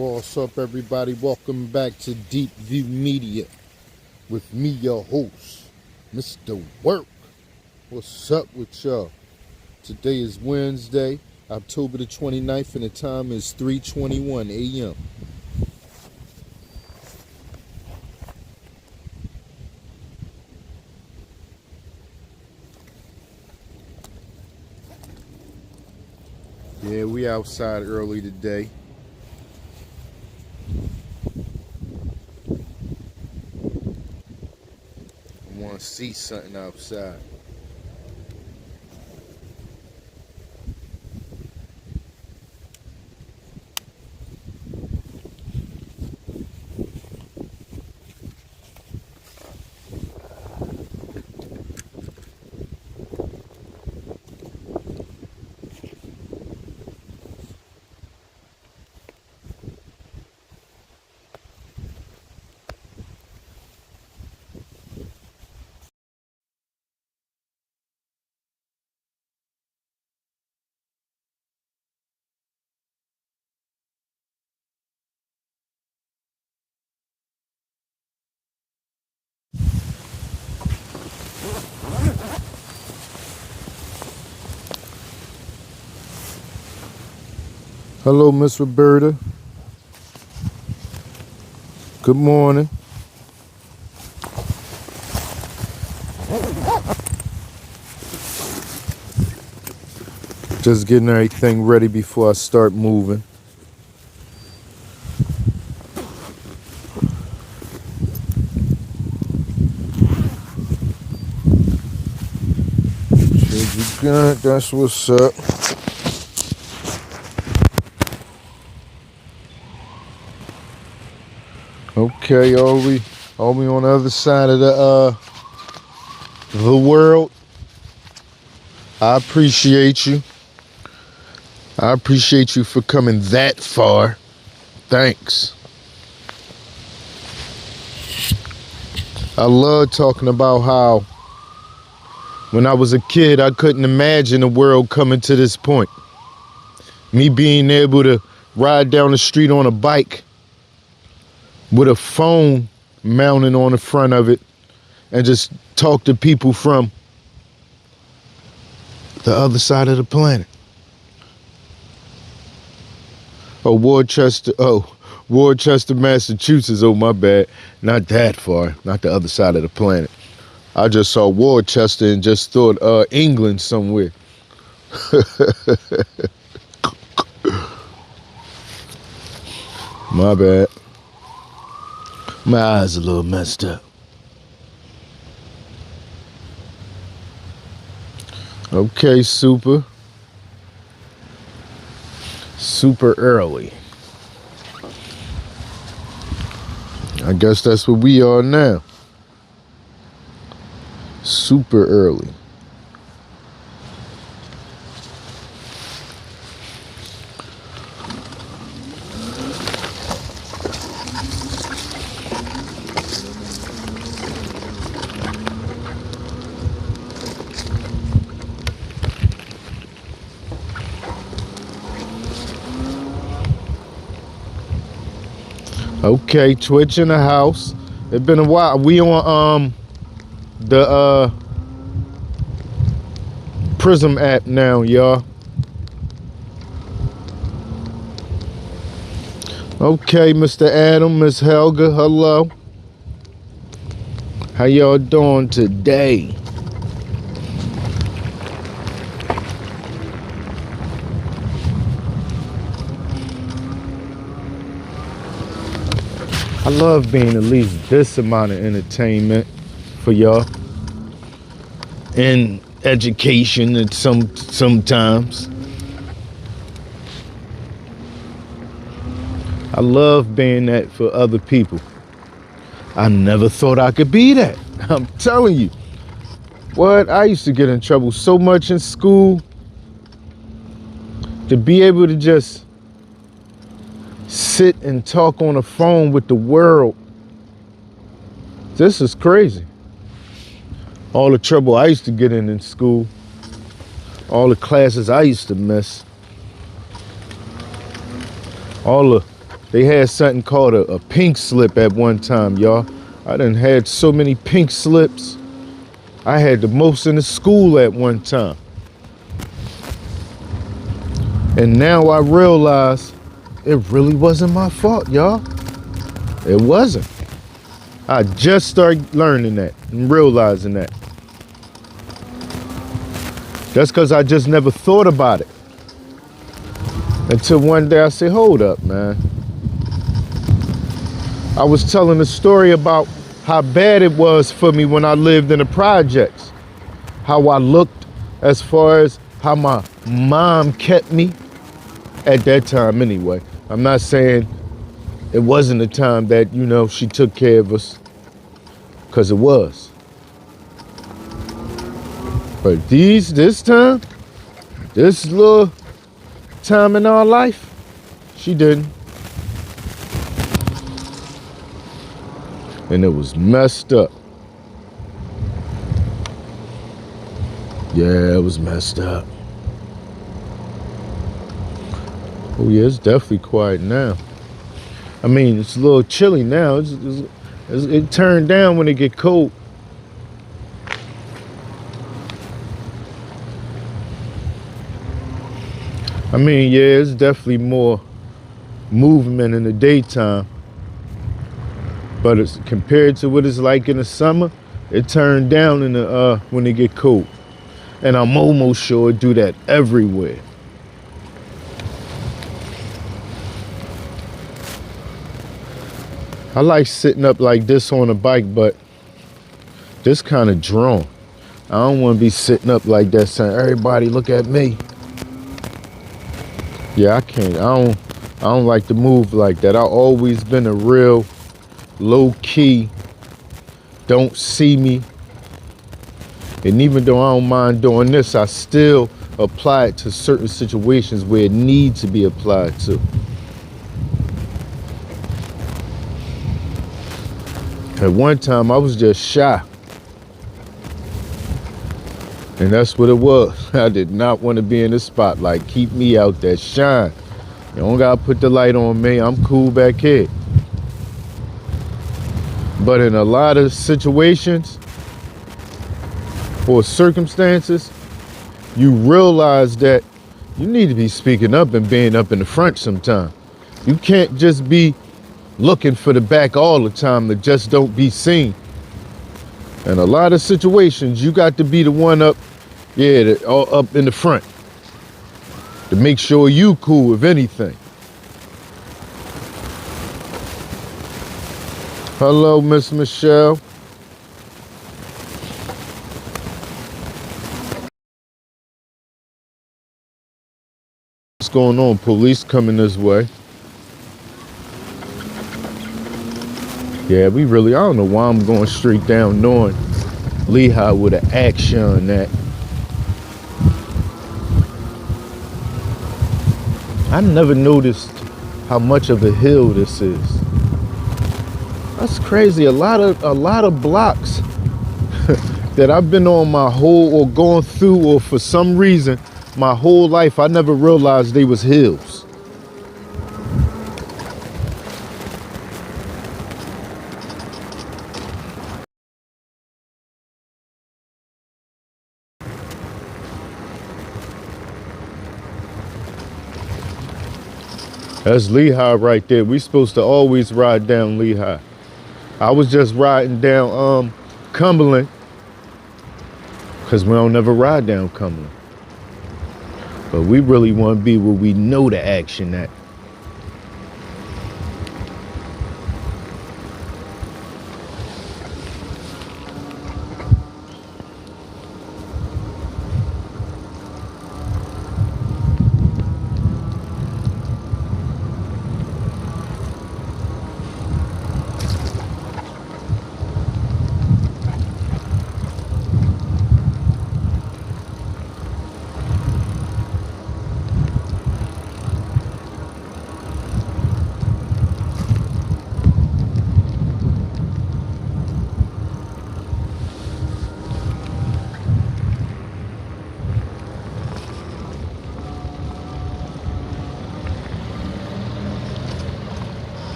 What's up, everybody? Welcome back to Deep View Media with me, your host, Mr. Work. What's up with y'all? Today is Wednesday, October the 29th, and the time is 3:21 a.m. Yeah, we outside early today. I want to see something outside. Hello, Miss Roberta. Good morning. Just getting everything ready before I start moving. Good, that's what's up. Okay, are we on the other side of the world? I appreciate you. I appreciate you for coming that far. Thanks. I love talking about how when I was a kid, I couldn't imagine the world coming to this point. Me being able to ride down the street on a bike with a phone mounted on the front of it and just talk to people from the other side of the planet. Worcester, Massachusetts. Oh, my bad. Not that far. Not the other side of the planet. I just saw Worcester and just thought England somewhere. My bad. My eyes a little messed up. Okay, super early. I guess that's what we are now. Super early. Okay, Twitch in the house. It's been a while. We on the Prism app now, y'all. Okay, Mr. Adam, Miss Helga, hello. How y'all doing today? I love being at least this amount of entertainment for y'all and education at sometimes. I love being that for other people. I never thought I could be that. I'm telling you. What? I used to get in trouble so much in school. To be able to just sit and talk on the phone with the world. This is crazy. All the trouble I used to get in school. All the classes I used to miss. All the They had something called a pink slip at one time, y'all. I done had so many pink slips. I had the most in the school at one time. And now I realize it really wasn't my fault, y'all. It wasn't. I just started learning that and realizing that. That's because I just never thought about it. Until one day I said, hold up, man. I was telling a story about how bad it was for me when I lived in the projects. How I looked as far as how my mom kept me at that time anyway. I'm not saying it wasn't a time that, you know, she took care of us, because it was. But this time, this little time in our life, she didn't. And it was messed up. Yeah, it was messed up. Oh yeah, it's definitely quiet now. I mean, it's a little chilly now. It turned down when it get cold. I mean, yeah, it's definitely more movement in the daytime. But it's compared to what it's like in the summer, it turned down in the when it get cold. And I'm almost sure it do that everywhere. I like sitting up like this on a bike, but this kind of drawn. I don't want to be sitting up like that saying, everybody look at me. Yeah, I can't. I don't like to move like that. I've always been a real low key, don't see me. And even though I don't mind doing this, I still apply it to certain situations where it needs to be applied to. At one time, I was just shy. And that's what it was. I did not want to be in the spotlight. Keep me out there, shine. You don't gotta put the light on me. I'm cool back here. But in a lot of situations or circumstances, you realize that you need to be speaking up and being up in the front sometime. You can't just be looking for the back all the time to just don't be seen. In a lot of situations, you got to be the one up in the front to make sure you cool, if anything. Hello, Miss Michelle. What's going on? Police coming this way. Yeah, I don't know why I'm going straight down knowing Lehigh with an action on that. I never noticed how much of a hill this is. That's crazy. A lot of blocks that I've been on my whole or going through or for some reason my whole life, I never realized they was hills. That's Lehigh right there. We supposed to always ride down Lehigh. I was just riding down Cumberland because we don't never ride down Cumberland. But we really want to be where we know the action at.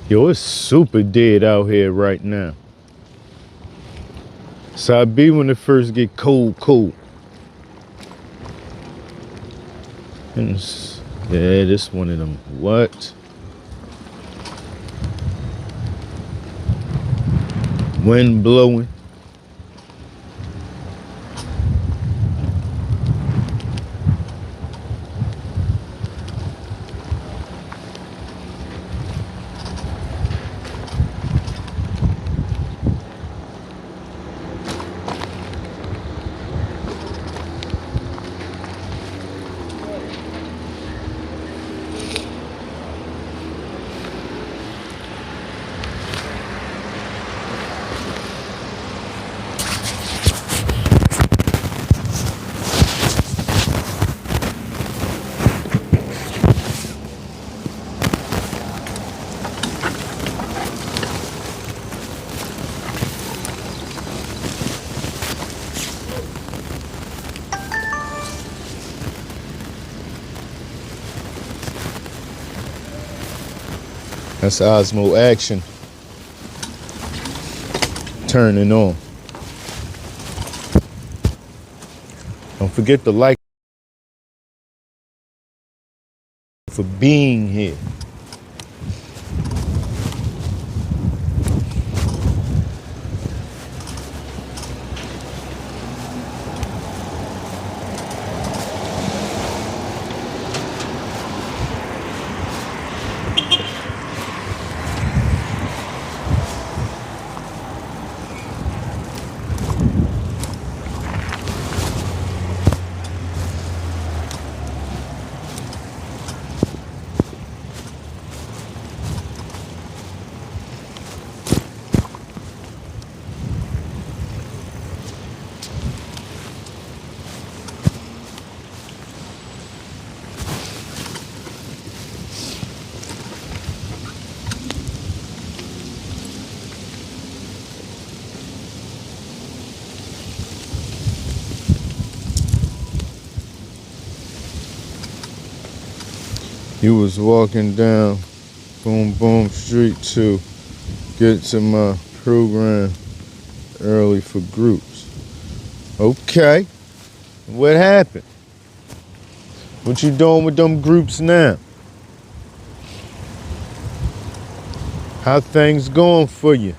Yo, it's super dead out here right now. So I be when it first get cold. And yeah, this one of them. What? Wind blowing. That's Osmo action turning on. Don't forget to like for being here. You was walking down Boom Boom Street to get to my program early for groups. Okay. What happened? What you doing with them groups now? How things going for you?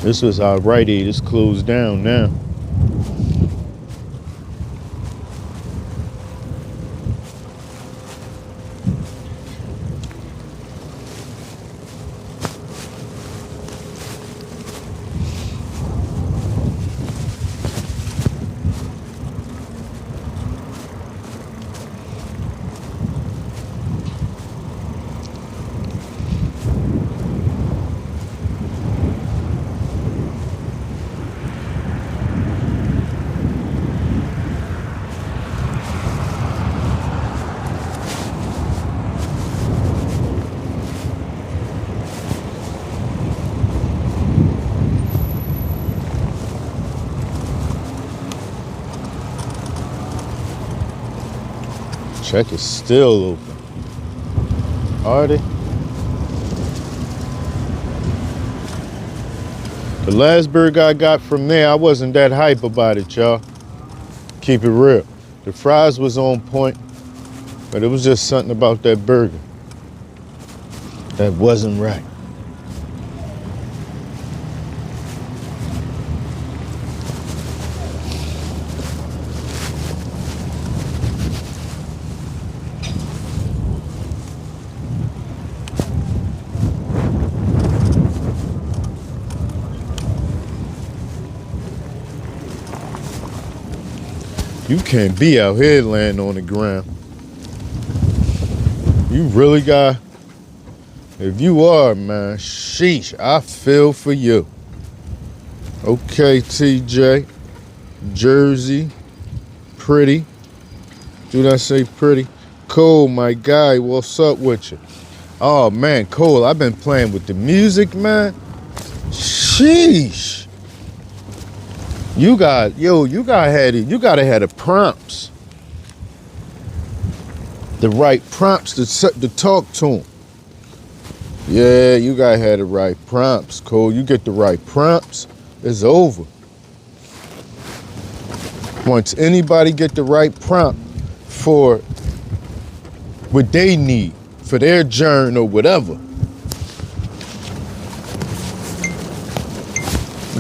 This was our Rite Aid. It's closed down now. Check is still open. Are they? The last burger I got from there, I wasn't that hype about it, y'all. Keep it real. The fries was on point, but it was just something about that burger that wasn't right. You can't be out here laying on the ground. You really got, if you are, man, sheesh, I feel for you. Okay, TJ, Jersey, pretty. Do I say pretty? Cole, my guy, what's up with you? Oh man, Cole, I've been playing with the music, man. Sheesh. You gotta have the prompts. The right prompts to talk to him. Yeah, you gotta have the right prompts, Cole. You get the right prompts, it's over. Once anybody get the right prompt for what they need, for their journey or whatever,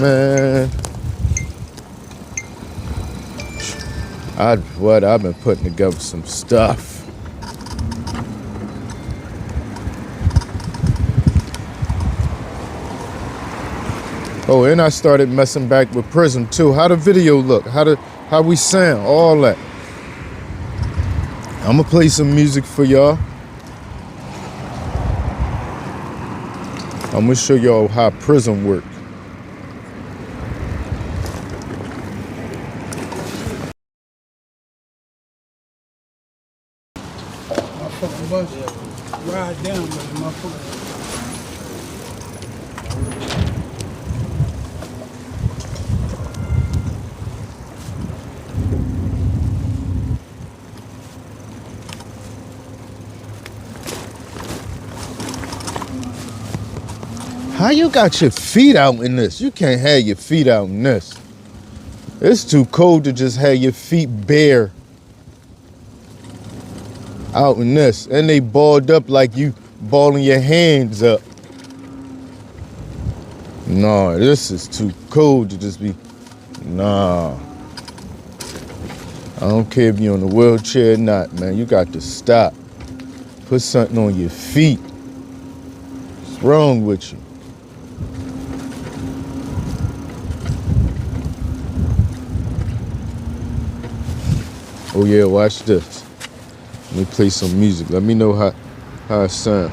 man, I've been putting together some stuff. Oh, and I started messing back with Prism too. How the video look? How we sound? All that. I'm gonna play some music for y'all. I'm gonna show y'all how Prism work. Motherfucking bus ride down, but motherfucker. How you got your feet out in this? You can't have your feet out in this. It's too cold to just have your feet bare out in this. And they balled up like you balling your hands up. No, this is too cold to just be, nah. I don't care if you're in a wheelchair or not, man. You got to stop. Put something on your feet. What's wrong with you? Oh yeah, watch this. Let me play some music. Let me know how it sounds.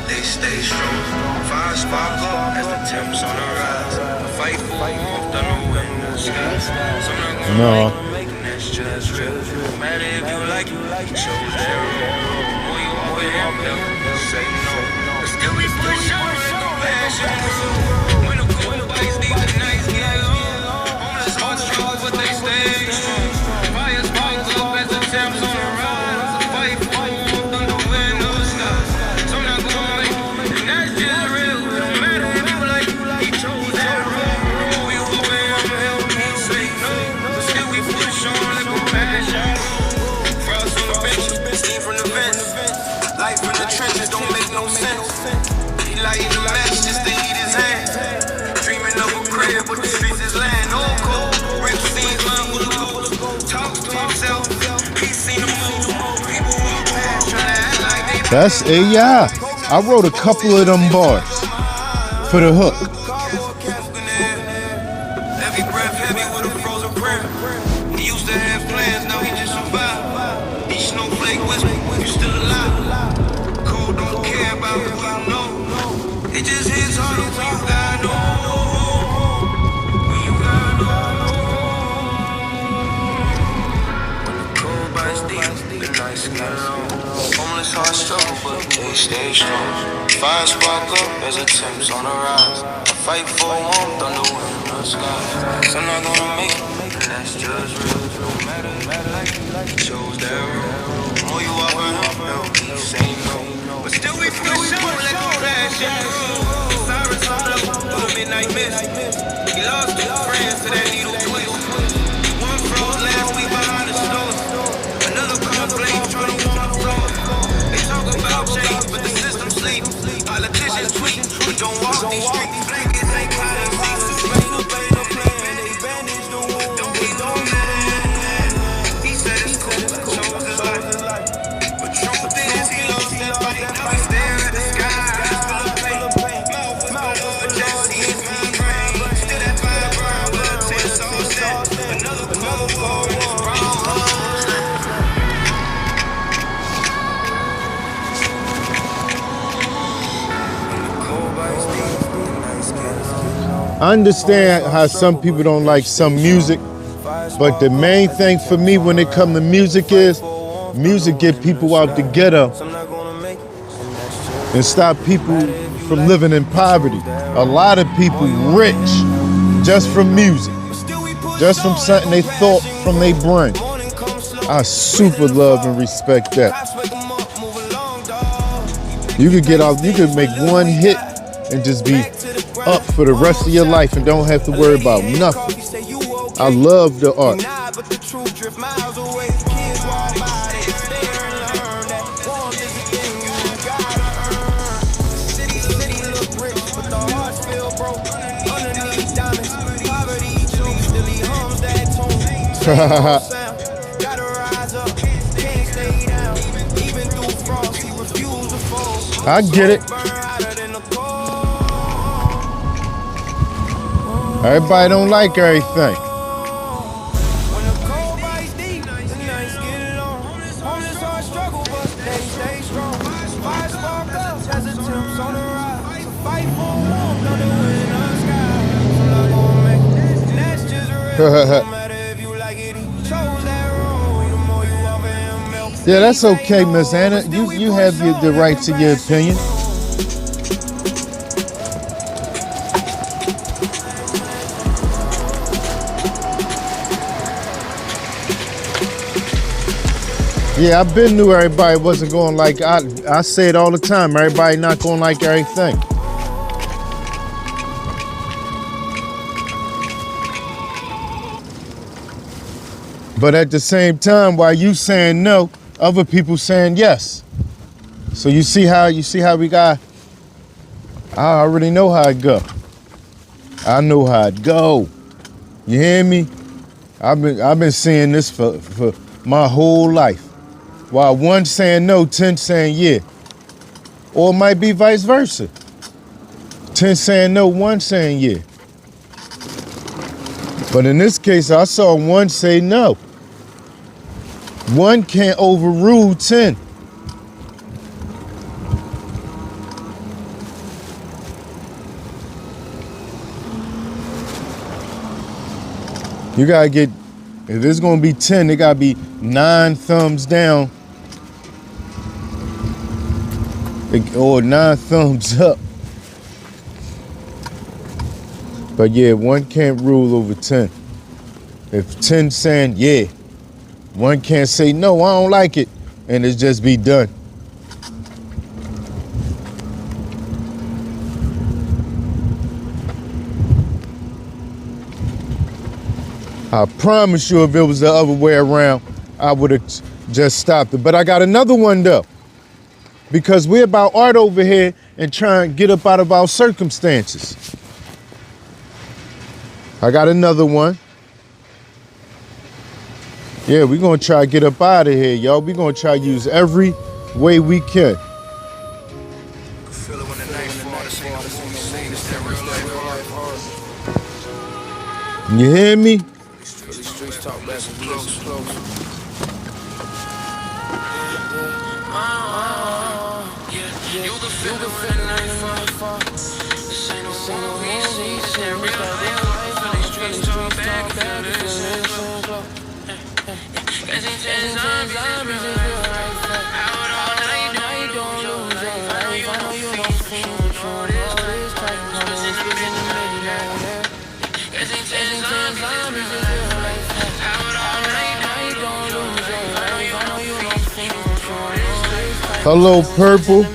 They stay strong. Fire spark up as the temps on the rise. Fight for warmth on the window sky. Some not gonna make it, that's just real. No matter if you like it, chose that rule. Boy, you always have to say no. But still we push on like a passion. When the cold bites deep, the nights get long. Homeless hearts struggle, but they stay strong. Fire spark up as the temps on the rise. Fight for warmth on the window sky. Some not gonna make it, and that's just real. No matter if you like it, he chose that rule. Boy, you always have to help me say no. But still we push on like a passion. Frost on the bench, steam from the vents. Life in the trenches don't make no sense. He lighting the match just to eat his hand. Dreaming of a crib, but the streets is land. All cold, rip scenes, love with a cold. Talks to himself, he's seen the move. People walk past, trying to act like they. That's AI. I wrote a couple of them bars for the hook. Every breath heavy with a frozen prayer. He used to have plans, now he just survived. Each snowflake whisper, you still alive. Cold don't care about who you know. It just hits harder when you got no. When you got no. When the cold bites deep, the nights get long. Homeless hearts struggle, but they stay strong. Fire spark up as it temps on the rise. I fight for warmth on the winter sky. Some not gonna make it, and that's just real. No matter like you chose that road. The more you walk around, you say no. But still we push on like a passion. Cyrus on low, through the midnight mist. He lost two friends to that needle twist. One froze last week. he knew that. He said it's cool, I chose his life. But truth is, he lost that fight. Now he stare at the sky, eyes full of pain. Mouth whisper, Lord, just see his mind brain. Still that fire burn, blood test all set. Another cold war in his wrong heart. I understand how some people don't like some music, but the main thing for me when it comes to music is music get people out the ghetto and stop people from living in poverty. A lot of people rich just from music, just from something they thought from their brain. I super love and respect that. You could get out, you could make one hit and just be up for the rest of your life and don't have to worry about nothing. I love the art. I get it. Everybody don't like everything. Yeah, that's okay, Miss Anna. You have the right to your opinion. Yeah, I've been knew everybody wasn't going like, I say it all the time, everybody not going like everything. But at the same time, while you saying no, other people saying yes. So you see how we got, I already know how it go. I know how it go. You hear me? I've been seeing this for my whole life. While one saying no, 10 saying yeah. Or it might be vice versa. 10 saying no, 1 saying yeah. But in this case, I saw 1 say no. 1 can't overrule 10. You gotta get, if it's gonna be 10, it gotta be 9 thumbs down or 9 thumbs up. But yeah, 1 can't rule over 10. If 10 saying yeah, 1 can't say no, I don't like it, and it just be done. I promise you if it was the other way around, I would have just stopped it. But I got another one though, because we're about art over here and trying to get up out of our circumstances. I got another one. Yeah, we're gonna try to get up out of here, y'all. We're gonna try to use every way we can. You hear me? Hello, Purple.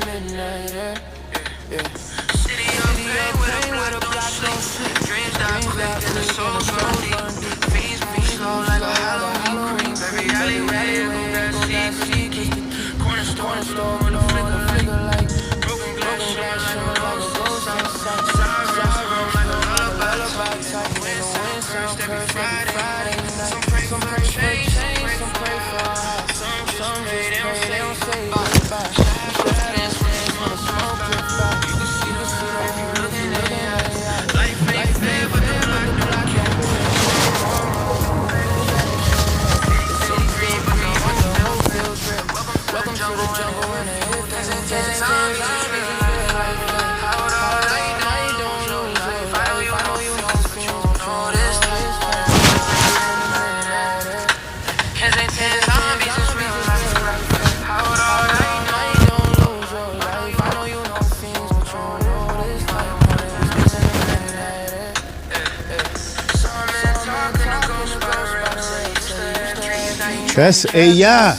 That's AI.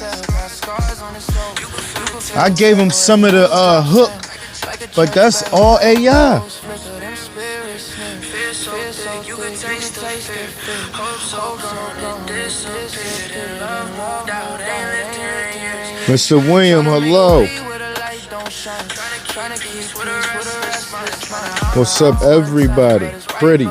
I gave him some of the hook, but that's all AI. Mr. William, hello. What's up, everybody? Pretty.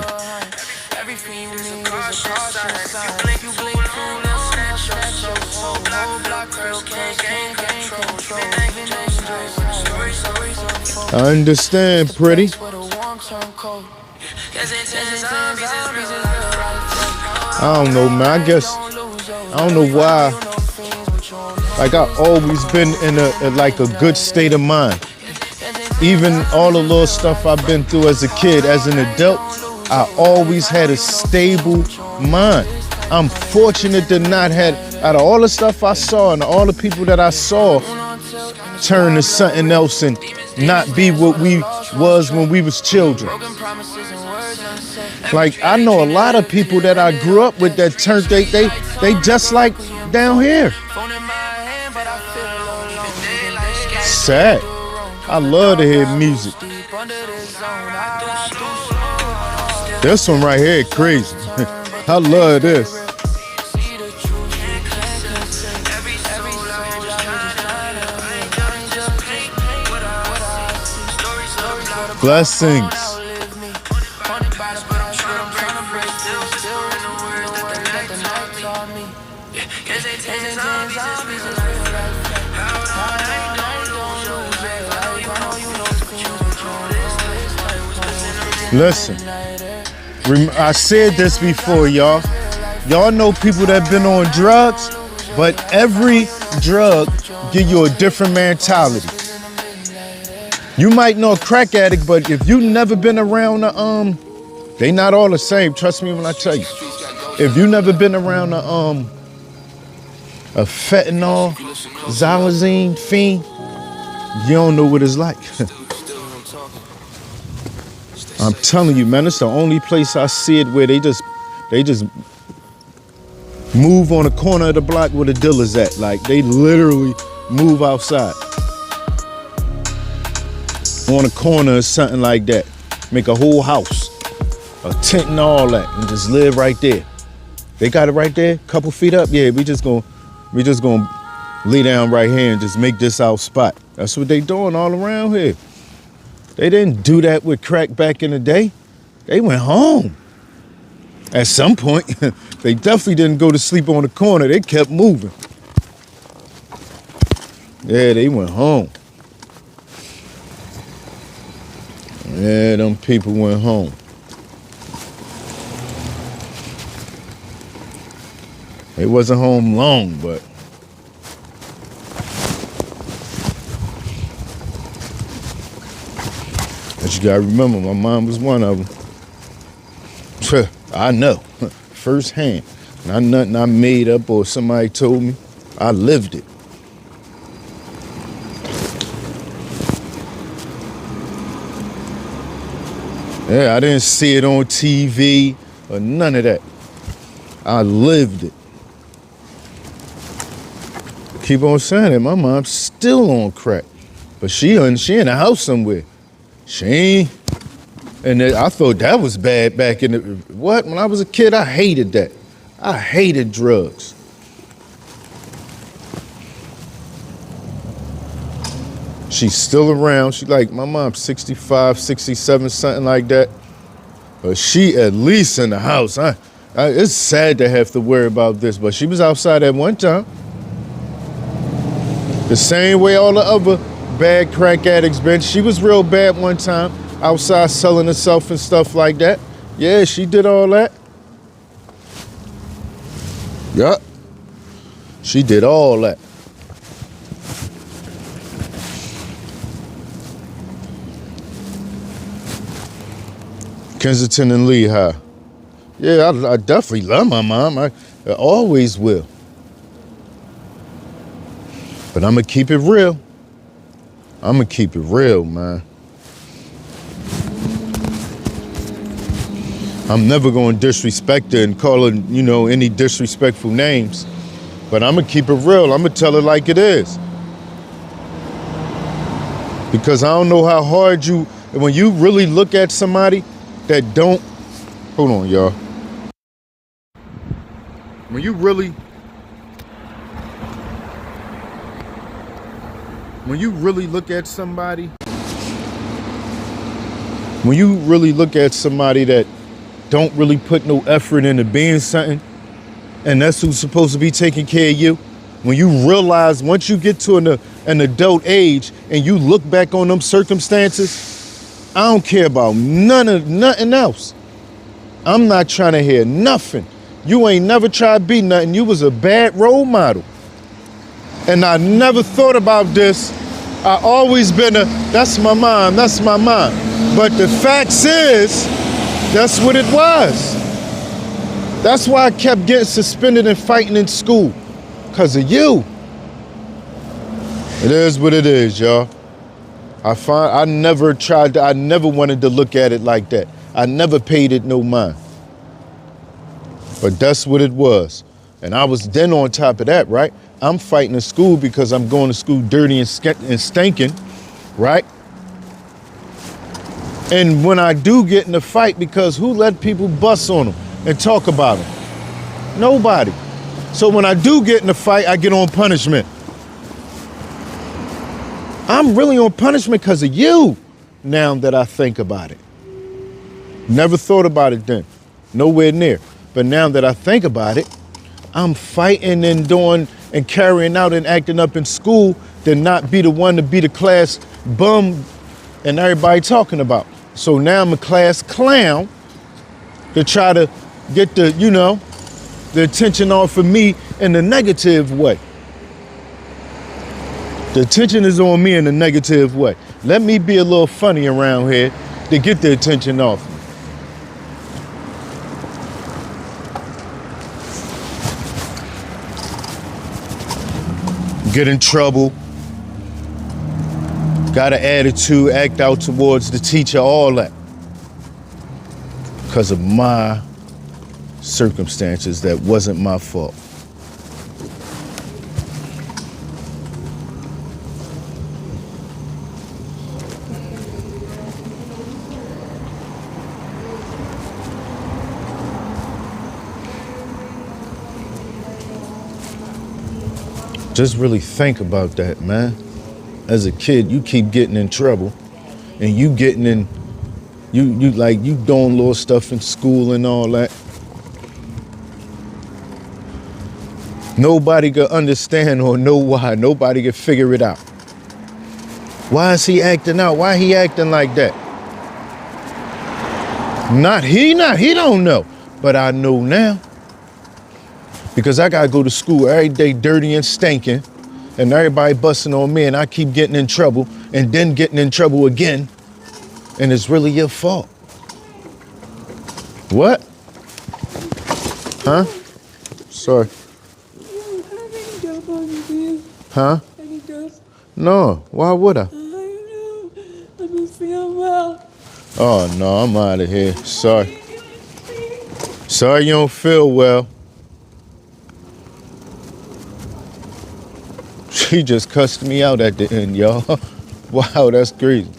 I understand, pretty. I don't know, man. I guess I don't know why. Like I always been in a good state of mind. Even all the little stuff I've been through as a kid, as an adult, I always had a stable mind. I'm fortunate to not have, out of all the stuff I saw and all the people that I saw turn to something else and not be what we was when we was children. Like I know a lot of people that I grew up with that turned they just like down here. Sad. I love to hear music. This one right here crazy. I love this. Blessings. Listen, I said this before, y'all. Y'all know people that been on drugs, but every drug give you a different mentality. You might know a crack addict, but if you never been around they not all the same. Trust me when I tell you. If you never been around a fentanyl, xylazine fiend, you don't know what it's like. I'm telling you, man, it's the only place I see it where they just move on the corner of the block where the dealer's at. Like they literally move outside. On a corner or something like that. Make a whole house, a tent and all that, and just live right there. They got it right there, couple feet up. Yeah, we just gonna lay down right here and just make this our spot. That's what they doing all around here. They didn't do that with crack back in the day. They went home. At some point, they definitely didn't go to sleep on the corner. They kept moving. Yeah, they went home. Yeah, them people went home. They wasn't home long, but you gotta remember, my mom was one of them. I know, firsthand. Not nothing I made up or somebody told me. I lived it. Yeah, I didn't see it on TV or none of that. I lived it. Keep on saying it. My mom's still on crack, but she in the house somewhere. She ain't. And I thought that was bad back in the, what? When I was a kid, I hated that. I hated drugs. She's still around. She like, my mom's 65, 67, something like that. But she at least in the house. It's sad to have to worry about this, but she was outside at one time. The same way all the other bad crack addicts been. She was real bad one time, outside selling herself and stuff like that. Yeah, she did all that. Yup. She did all that. Kensington and Lehigh. Yeah, I definitely love my mom. I always will. But I'm going to keep it real. I'm going to keep it real, man. I'm never going to disrespect her and call her, any disrespectful names. But I'm going to keep it real. I'm going to tell it like it is. Because I don't know how hard when you really look at somebody that don't, hold on, y'all. When you really look at somebody, that don't really put no effort into being something, and that's who's supposed to be taking care of you, when you realize once you get to an adult age and you look back on them circumstances, I don't care about nothing else. I'm not trying to hear nothing. You ain't never tried to be nothing. You was a bad role model. And I never thought about this. I always been that's my mom. But the facts is, that's what it was. That's why I kept getting suspended and fighting in school. Because of you. It is what it is, y'all. I never wanted to look at it like that. I never paid it no mind. But that's what it was. And I was then on top of that, right? I'm fighting in school because I'm going to school dirty and stinking, right? And when I do get in a fight, because who let people bust on them and talk about them? Nobody. So when I do get in a fight, I get on punishment. I'm really on punishment because of you, now that I think about it. Never thought about it then. Nowhere near. But now that I think about it, I'm fighting and doing and carrying out and acting up in school to not be the one to be the class bum and everybody talking about. So now I'm a class clown to try to get the attention off of me in a negative way. The attention is on me in a negative way. Let me be a little funny around here to get the attention off me. Get in trouble. Got an attitude, act out towards the teacher, all that. Because of my circumstances that wasn't my fault. Just really think about that, man. As a kid, you keep getting in trouble and you getting in, you doing little stuff in school and all that. Nobody could understand or know why. Nobody could figure it out. Why is he acting out? Why he acting like that? He don't know. But I know now. Because I gotta go to school every day dirty and stinking, and everybody busting on me, and I keep getting in trouble, and then getting in trouble again, and it's really your fault. What? Huh? Sorry. Huh? No, why would I? I don't feel well. Oh no, I'm out of here. Sorry. Sorry you don't feel well. She just cussed me out at the end, y'all. Wow, that's crazy.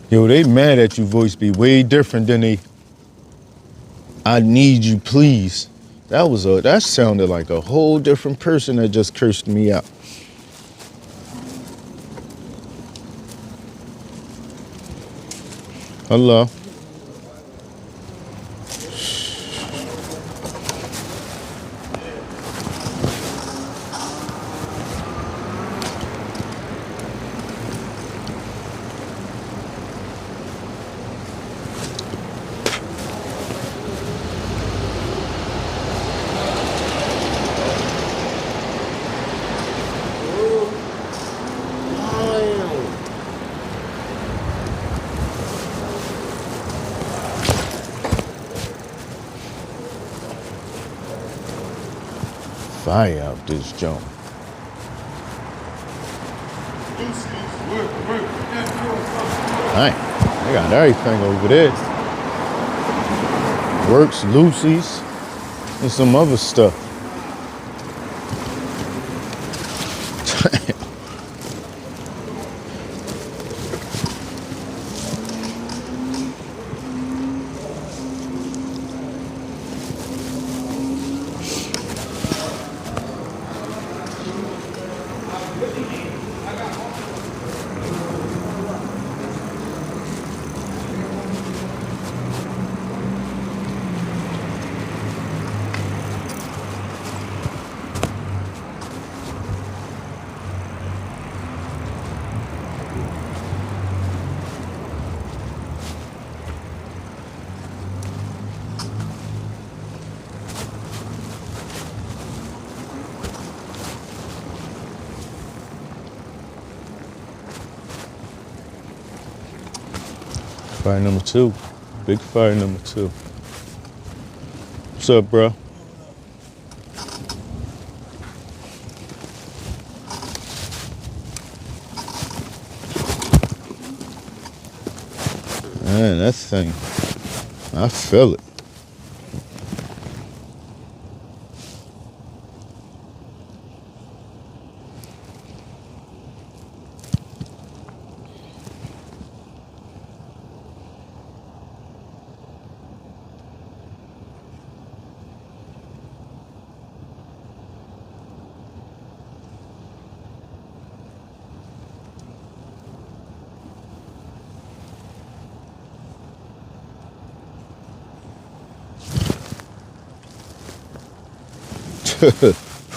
Yo, they mad at you voice be way different than they, I need you, please. That sounded like a whole different person that just cursed me out. Hello. Fire out this joint. Dang, they got everything over there. Works, Lucy's, and some other stuff. Fire number 2. Big fire number 2. What's up, bro? Man, that thing, I feel it.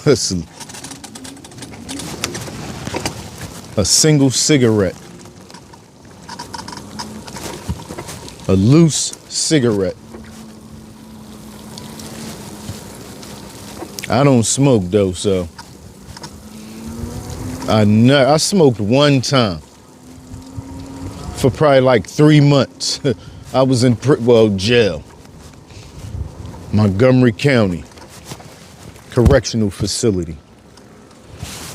Listen, a single cigarette, a loose cigarette. I don't smoke though, so I smoked one time for probably like 3 months. I was in jail, Montgomery County Correctional Facility.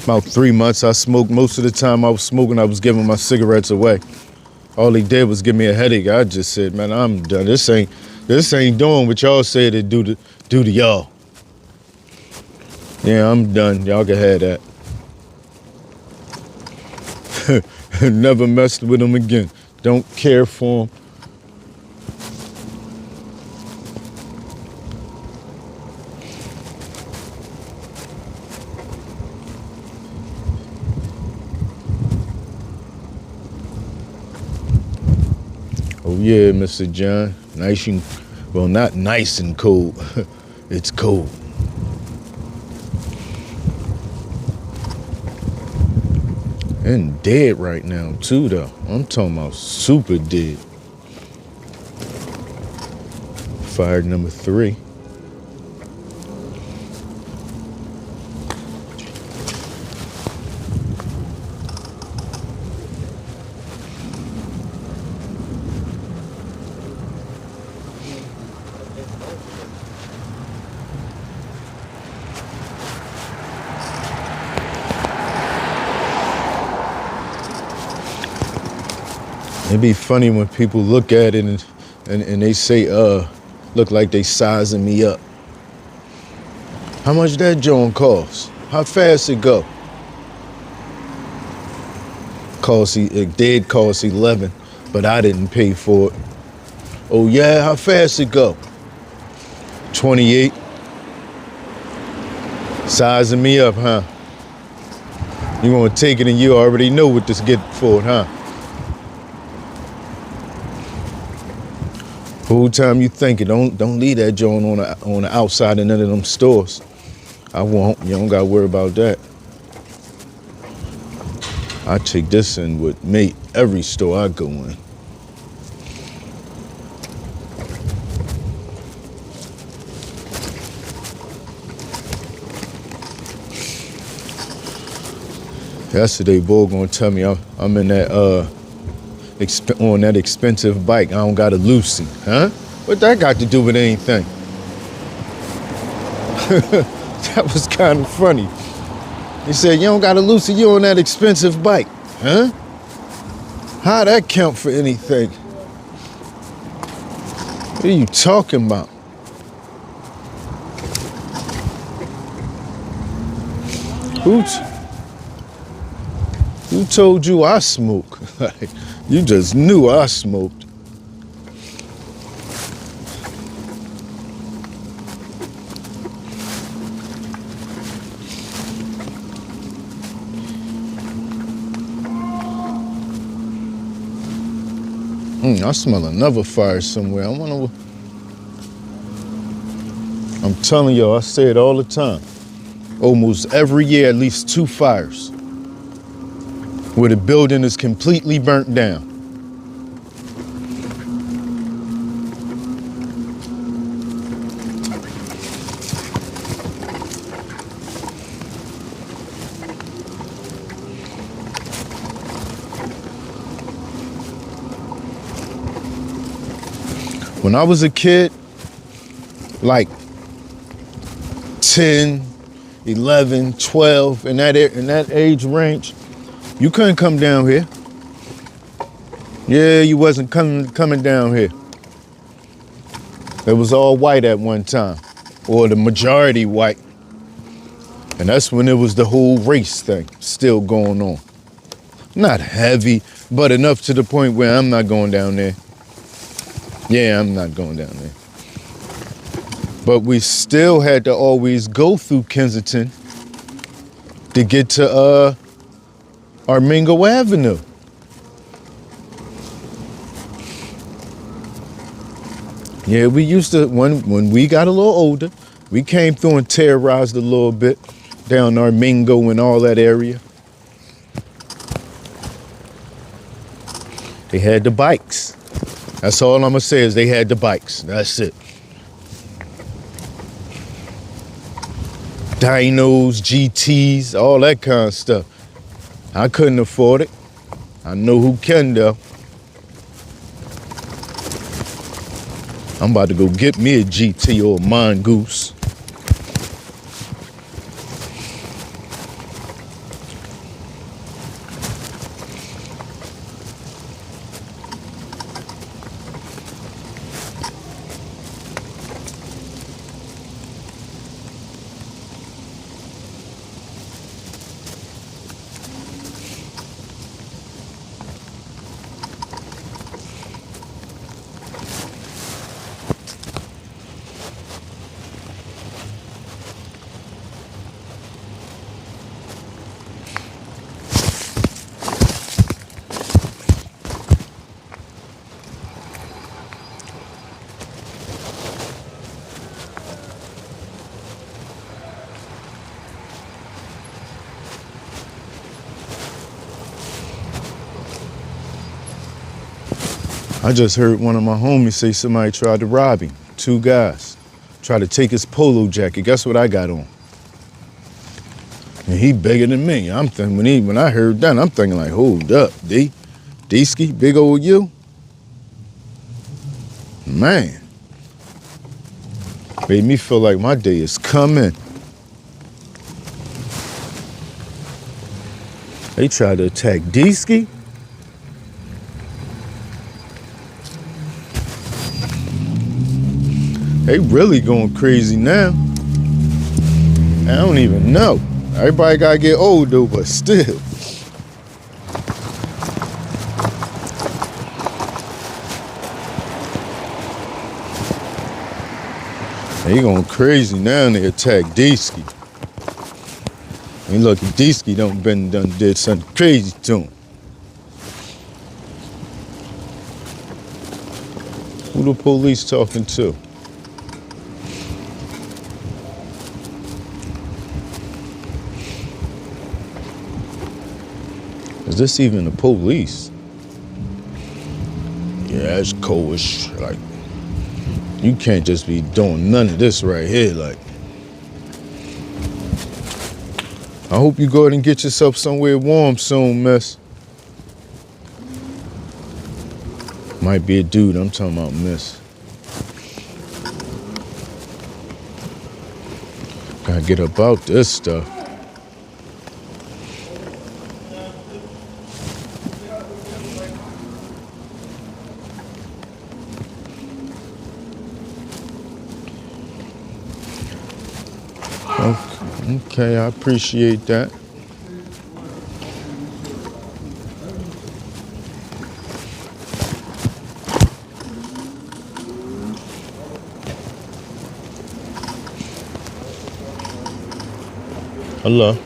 About 3 months I smoked. Most of the time I was smoking, I was giving my cigarettes away. All they did was give me a headache. I just said, man, I'm done. This ain't doing what y'all say to do to y'all. Yeah, I'm done. Y'all can have that. Never messed with them again. Don't care for them. Oh yeah, Mr. John. Nice and, well, not nice and cold. It's cold. And dead right now too, though. I'm talking about super dead. Fire number 3. It'd be funny when people look at it and they say, look like they sizing me up. How much that joint cost? How fast it go? It did cost 11, but I didn't pay for it. Oh yeah, how fast it go? 28. Sizing me up, huh? You gonna take it and you already know what this get for it, huh? Whole time you thinking, don't leave that joint on the outside of none of them stores. I won't. You don't gotta worry about that. I take this in with me every store I go in. Yesterday, boy gonna tell me I'm in that on that expensive bike. I don't got a Lucy, huh? What that got to do with anything? That was kind of funny. He said, you don't got a Lucy, you on that expensive bike, huh? How that count for anything? What are you talking about? Who told you I smoke? Like, you just knew I smoked. I smell another fire somewhere. I wonder what... I'm telling y'all, I say it all the time. Almost every year, at least 2 fires where the building is completely burnt down. When I was a kid, like 10, 11, 12, in that age range, you couldn't come down here. Yeah, you wasn't coming down here. It was all white at one time, or the majority white. And that's when it was the whole race thing still going on. Not heavy, but enough to the point where I'm not going down there. Yeah, I'm not going down there. But we still had to always go through Kensington to get to Armingo Avenue. Yeah, we used to, when we got a little older, we came through and terrorized a little bit down Armingo and all that area. They had the bikes. That's all I'm gonna say is they had the bikes. That's it. Dinos, GTs, all that kind of stuff. I couldn't afford it. I know who can though. I'm about to go get me a GT or a Mongoose. I just heard one of my homies say somebody tried to rob him. 2 guys tried to take his polo jacket. Guess what I got on? And he bigger than me. I'm thinking when I heard that, I'm thinking like, hold up, D-ski, big old you. Man, made me feel like my day is coming. They tried to attack D-ski. They really going crazy now. I don't even know. Everybody gotta get old though, but still. They going crazy now and they attack D-ski. Ain't lucky D-ski done did something crazy to him. Who the police talking to? Is this even the police? Yeah, that's cold. Like, you can't just be doing none of this right here. Like, I hope you go ahead and get yourself somewhere warm soon, miss. Might be a dude, I'm talking about, miss. Gotta get about this stuff. Okay, I appreciate that. Hello.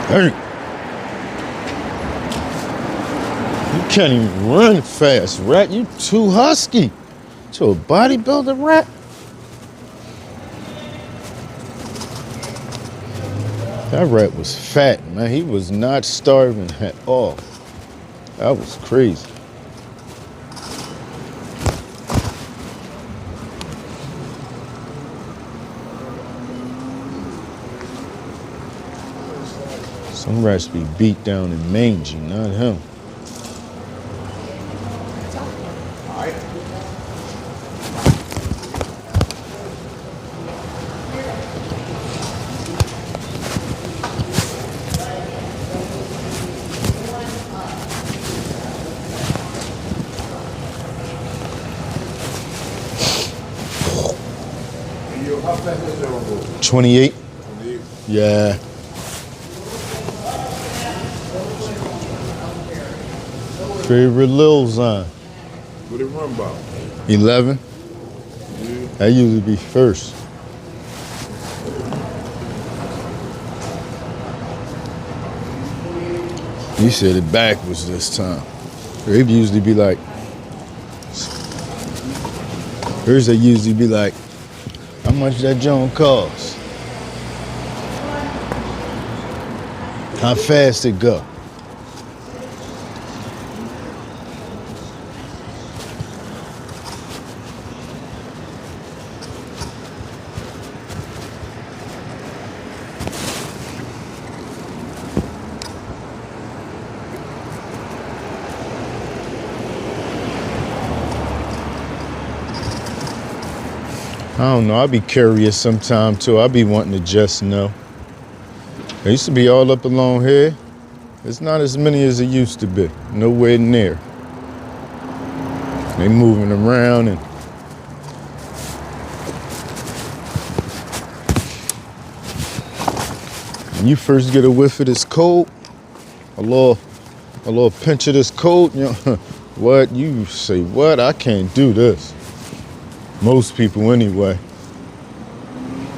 Hey, you can't even run fast, rat. You too husky. To a bodybuilder, rat? That rat was fat, man. He was not starving at all. That was crazy. Some rats be beat down and mangy, not him. How fast is that one go? 28? 28. Yeah. Favorite Lil Zon? What it run about? 11? Yeah. That usually be first. You said it backwards this time. It usually be like, hers they usually be like, how much that joint cost? How fast it go? I don't know. I be curious sometime too. I be wanting to just know. They used to be all up along here. It's not as many as it used to be. Nowhere near. They moving around and when you first get a whiff of this cold, a little pinch of this cold, you know, what you say, what? I can't do this. Most people anyway.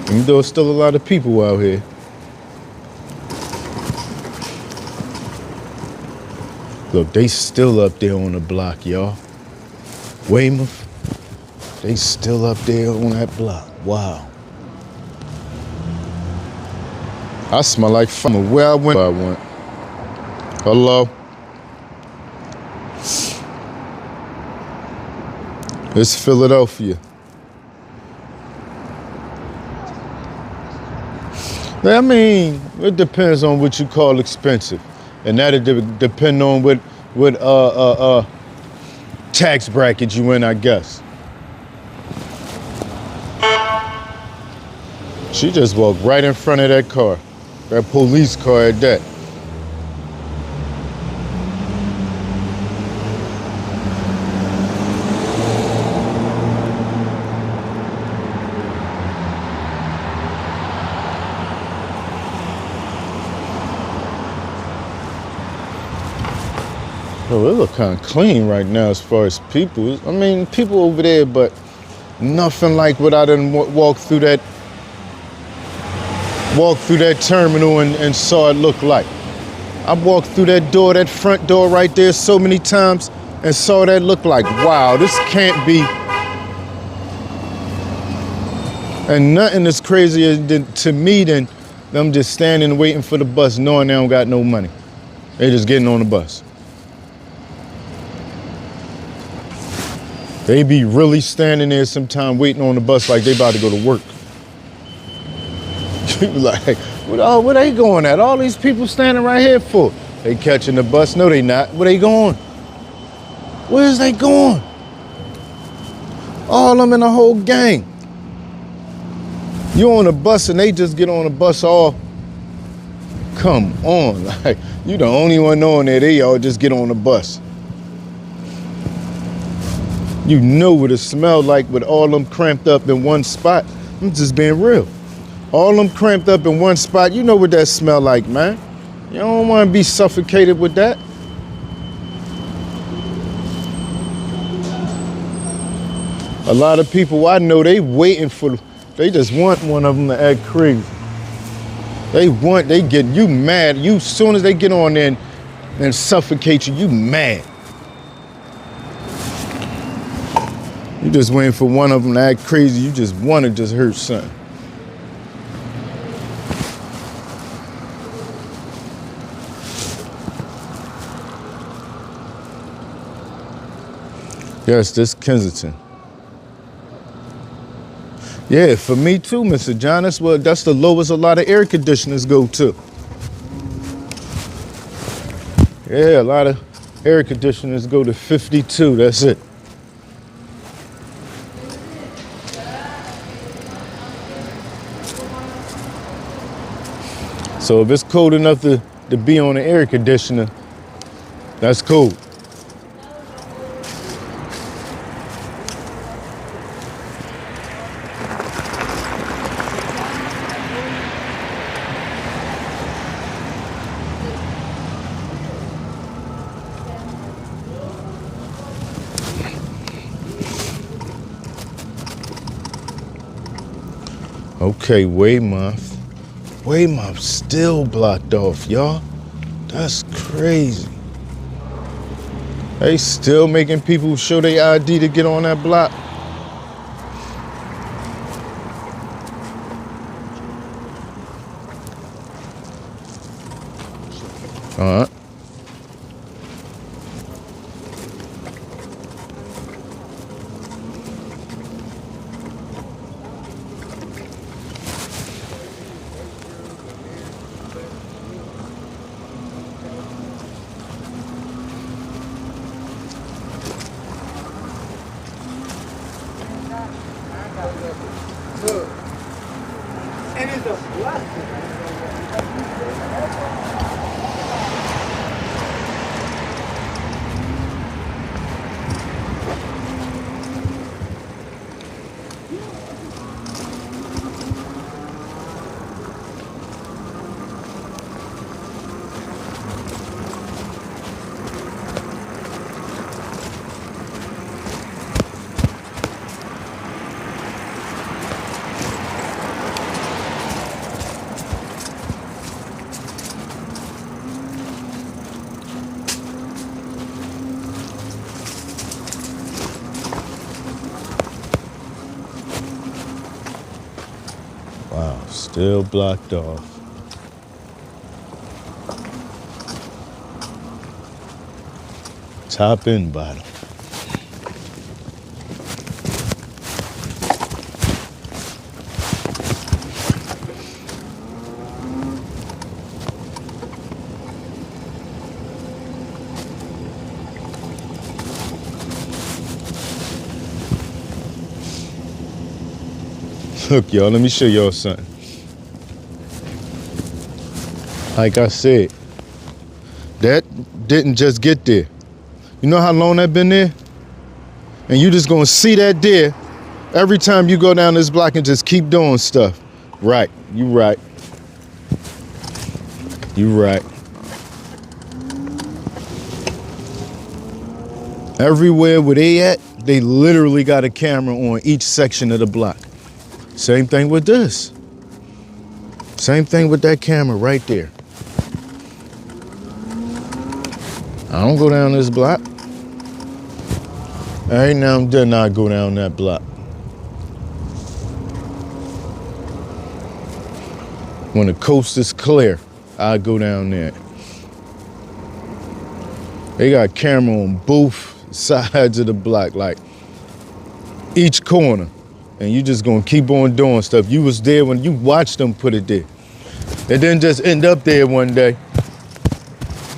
Even though there's still a lot of people out here. Look, they still up there on the block, y'all. Weymouth, they still up there on that block. Wow. I smell like fun. Where I went. Hello? It's Philadelphia. I mean, it depends on what you call expensive. And that'll depend on what tax bracket you in, I guess. She just walked right in front of that car. That police car at that. Oh, it look kind of clean right now as far as people. I mean, people over there, but nothing like what I done walk through that terminal and saw it look like. I walked through that door, that front door right there so many times and saw that look like, wow, this can't be. And nothing is crazier to me than them just standing waiting for the bus knowing they don't got no money. They just getting on the bus. They be really standing there sometime waiting on the bus like they about to go to work. Like, what they going at? All these people standing right here for? They catching the bus? No, they not. Where they going? Where is they going? All of them in the whole gang. You on a bus and they just get on the bus all, come on. Like, you the only one knowing that they all just get on the bus. You know what it smelled like with all them cramped up in one spot. I'm just being real. All them cramped up in one spot, you know what that smell like, man. You don't want to be suffocated with that. A lot of people I know, they waiting for, they just want one of them to act crazy. They get you mad. You, as soon as they get on there and suffocate you, you mad. You just waiting for one of them to act crazy. You just want to just hurt something. Yes, this Kensington. Yeah, for me too, Mr. John. That's the lowest a lot of air conditioners go to. Yeah, a lot of air conditioners go to 52. That's it. So if it's cold enough to be on the air conditioner, that's cool. Okay, Weymouth. Weymouth still blocked off, y'all. That's crazy. They still making people show their ID to get on that block. All right. Look. And it's a blessing. Wow, still blocked off. Top and bottom. Look, y'all, let me show y'all something. Like I said, that didn't just get there. You know how long that been there? And you just gonna see that there every time you go down this block and just keep doing stuff. Right, you right. You right. Everywhere where they at, they literally got a camera on each section of the block. Same thing with this. Same thing with that camera right there. I don't go down this block. I ain't now dare not go down that block. When the coast is clear, I go down there. They got camera on both sides of the block, like each corner. And you just gonna keep on doing stuff. You was there when you watched them put it there. It didn't just end up there one day.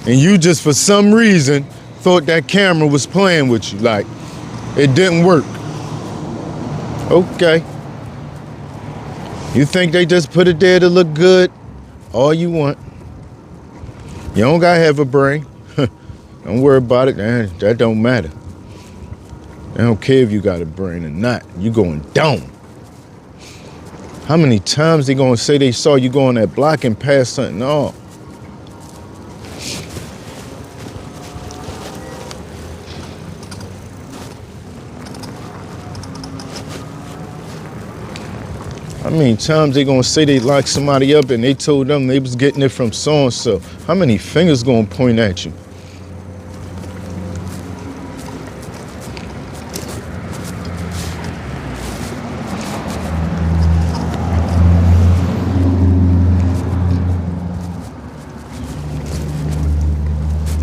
And you just, for some reason, thought that camera was playing with you. Like, it didn't work. Okay. You think they just put it there to look good? All you want. You don't gotta have a brain. Don't worry about it. That don't matter. I don't care if you got a brain or not. You going down. How many times they gonna say they saw you go on that block and pass something off? How many times they gonna say they locked somebody up and they told them they was getting it from so-and-so? How many fingers gonna point at you?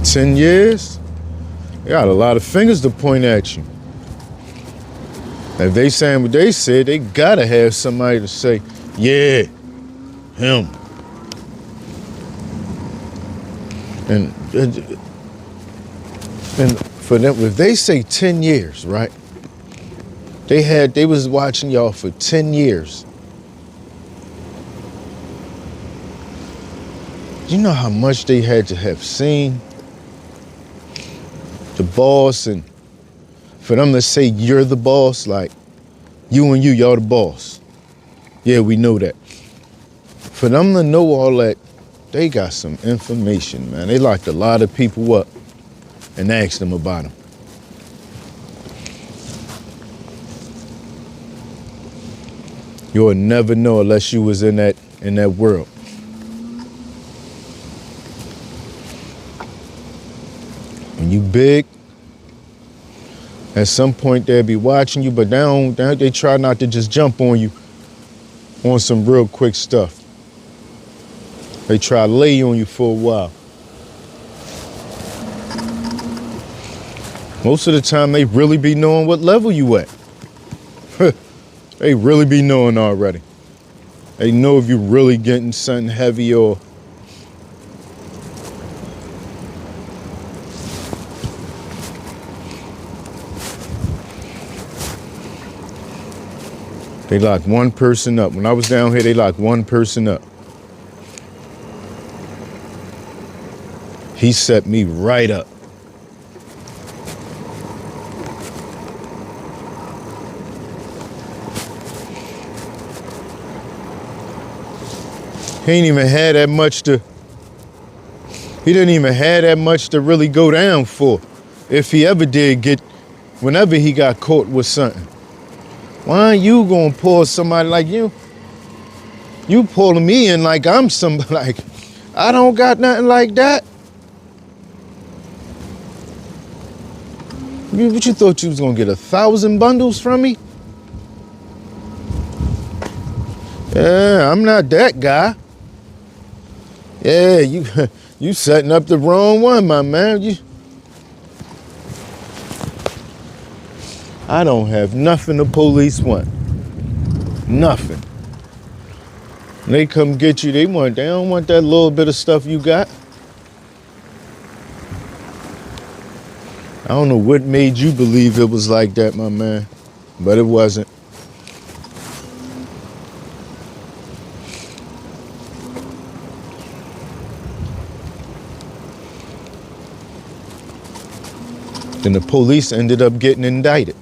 $10 they got a lot of fingers to point at you. If they saying what they said, they gotta have somebody to say, yeah, him. And for them, if they say 10 years, right? They was watching y'all for 10 years. You know how much they had to have seen? The boss, and for them to say you're the boss, like you and y'all the boss. Yeah, we know that. For them to know all that, they got some information, man. They locked a lot of people up and asked them about them. You'll never know unless you was in that world. When you big, at some point they'll be watching you, but they try not to just jump on you on some real quick stuff. They try to lay on you for a while. Most of the time they really be knowing what level you at. They really be knowing already. They know if you really getting something heavy or They locked one person up. When I was down here, they locked one person up. He set me right up. He ain't even had that much to, he didn't even have that much to really go down for. If he ever did get, whenever he got caught with something. Why ain't you gonna pull somebody like you? You pulling me in like I'm somebody, like, I don't got nothing like that. What you thought you was gonna get 1,000 bundles from me? Yeah, I'm not that guy. Yeah, you setting up the wrong one, my man. I don't have nothing the police want. Nothing. When they come get you, they don't want that little bit of stuff you got. I don't know what made you believe it was like that, my man, but it wasn't. Then the police ended up getting indicted.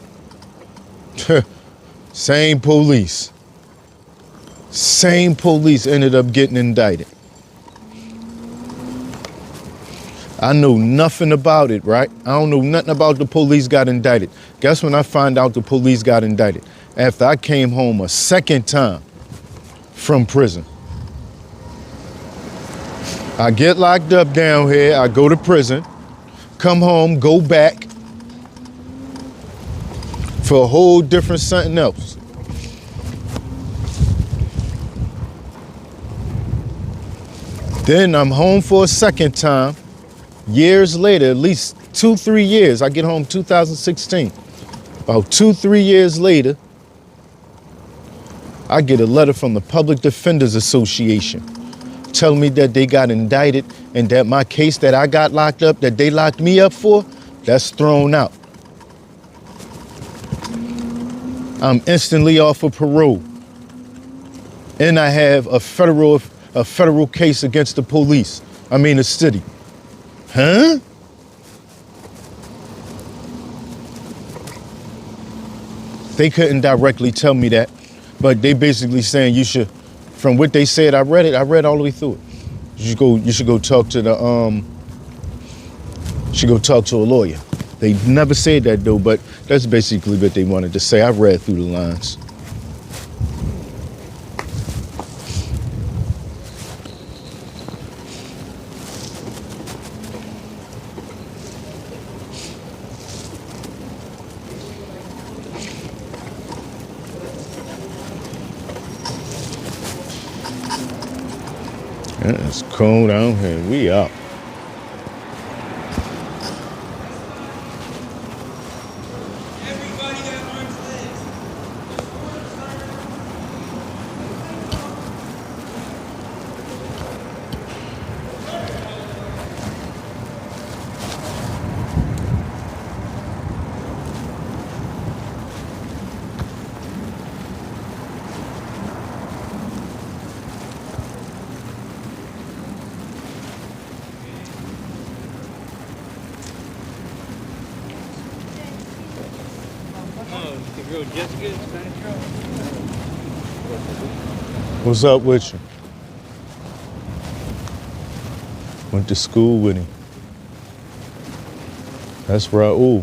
Same police ended up getting indicted. I know nothing about it, right? I don't know nothing about the police got indicted. Guess when I find out the police got indicted? After I came home a second time from prison. I get locked up down here, I go to prison, come home, go back for a whole different something else. Then I'm home for a second time. Years later, at least 2-3 years, I get home 2016. About 2-3 years later, I get a letter from the Public Defenders Association telling me that they got indicted and that my case that I got locked up, that they locked me up for, that's thrown out. I'm instantly off of parole. And I have a federal case against the police. I mean the city. Huh? They couldn't directly tell me that, but they basically saying you should, from what they said, I read all the way through it. You should go talk to a lawyer. They never said that though, but that's basically what they wanted to say. I read through the lines. Yeah, it's cold out here. We up. What's up with you? Went to school with him. That's Raul.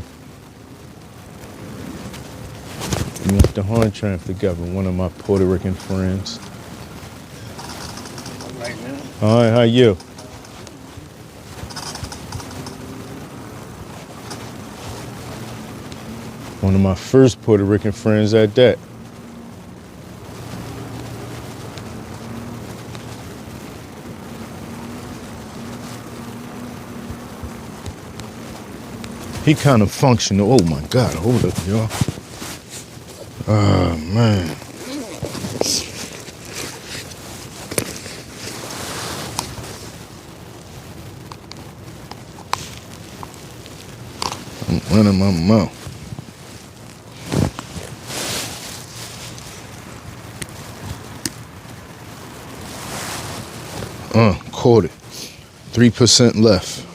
We went to Hartranft together, one of my Puerto Rican friends. All right, how you? One of my first Puerto Rican friends at that. He kind of functional. Oh my God, hold up, y'all. Oh man. I'm running my mouth. Caught it. 3% left.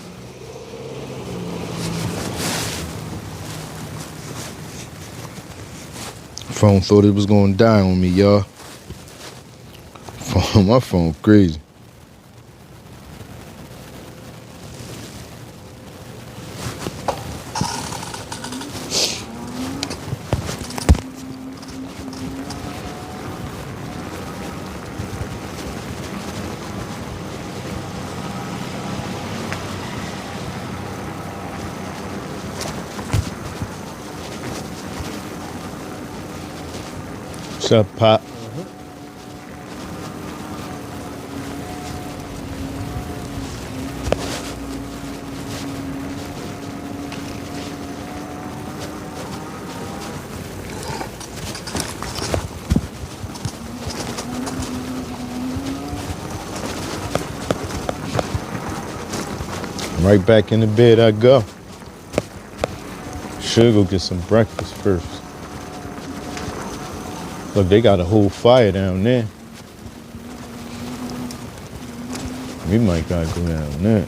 Phone thought it was gonna die on me, y'all. My phone crazy. What's up, Pop? Right back in the bed I go. Should go get some breakfast first. Look, they got a whole fire down there. We might gotta go down there.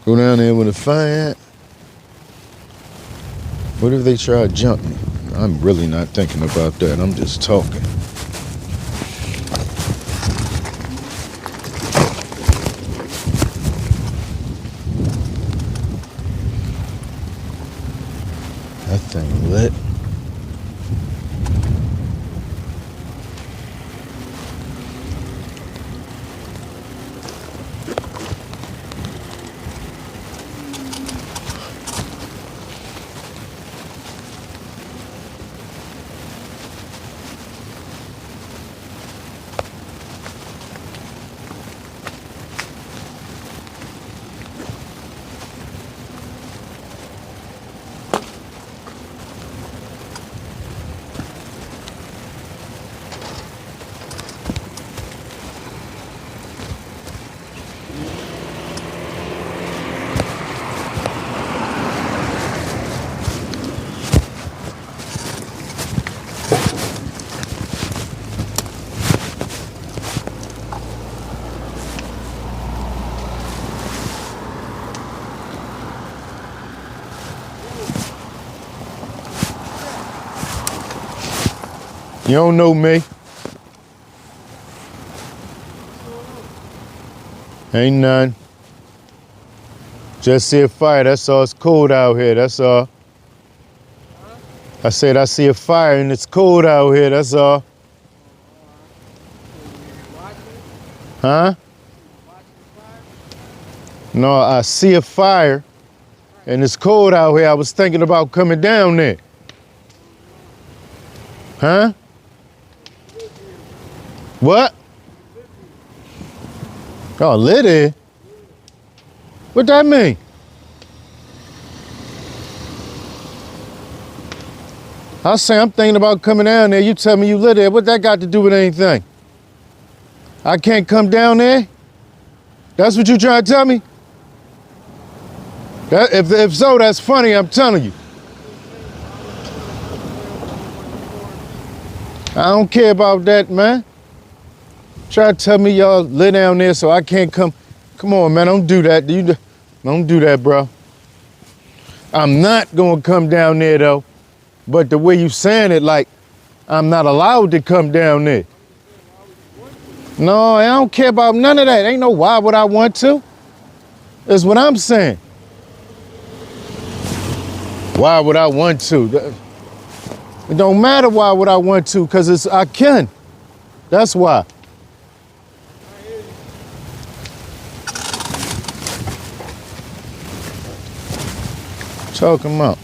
Go down there with a fire at? What if they try to jump me? I'm really not thinking about that. I'm just talking. That thing lit. You don't know me. Ain't none. Just see a fire, that's all. It's cold out here, that's all. I said I see a fire and it's cold out here, that's all. Huh? No, I see a fire and it's cold out here. I was thinking about coming down there. Huh? What? Oh, lit. What that mean? I say I'm thinking about coming down there. You tell me you lit there. What that got to do with anything? I can't come down there? That's what you trying to tell me? That, if so, that's funny, I'm telling you. I don't care about that, man. Try to tell me y'all lit down there so I can't come. Come on, man, don't do that. Don't do that, bro. I'm not gonna come down there, though. But the way you saying it, like, I'm not allowed to come down there. No, I don't care about none of that. Ain't no why would I want to. That's what I'm saying. Why would I want to? It don't matter why would I want to, because I can. That's why. Talking about.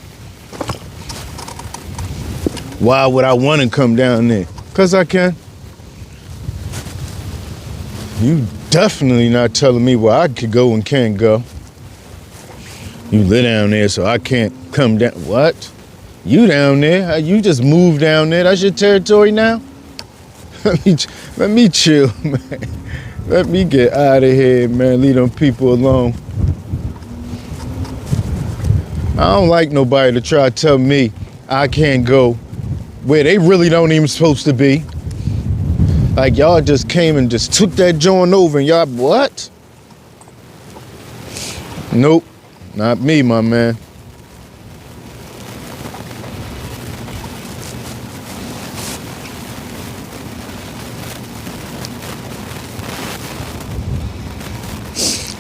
Why would I want to come down there? Because I can. You definitely not telling me where I could go and can't go. You live down there so I can't come down. What? You down there? You just moved down there. That's your territory now? Let me chill, man. Let me get out of here, man. Leave them people alone. I don't like nobody to try to tell me I can't go where they really don't even supposed to be. Like y'all just came and just took that joint over and y'all, what? Nope, not me, my man.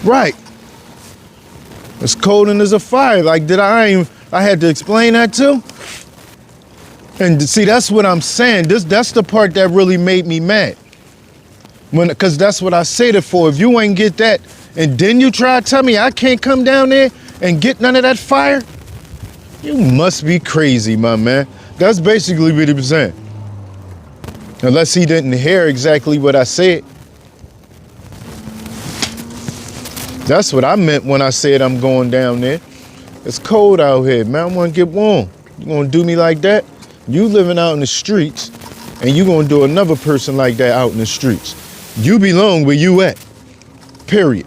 Right. It's cold and there's a fire. Like, I had to explain that too? And see, that's what I'm saying. That's the part that really made me mad. Cause that's what I said it for. If you ain't get that, and then you try to tell me I can't come down there and get none of that fire, you must be crazy, my man. That's basically what he was saying. Unless he didn't hear exactly what I said. That's what I meant when I said I'm going down there. It's cold out here, man. I want to get warm. You gonna do me like that? You living out in the streets, and you gonna do another person like that out in the streets. You belong where you at, period.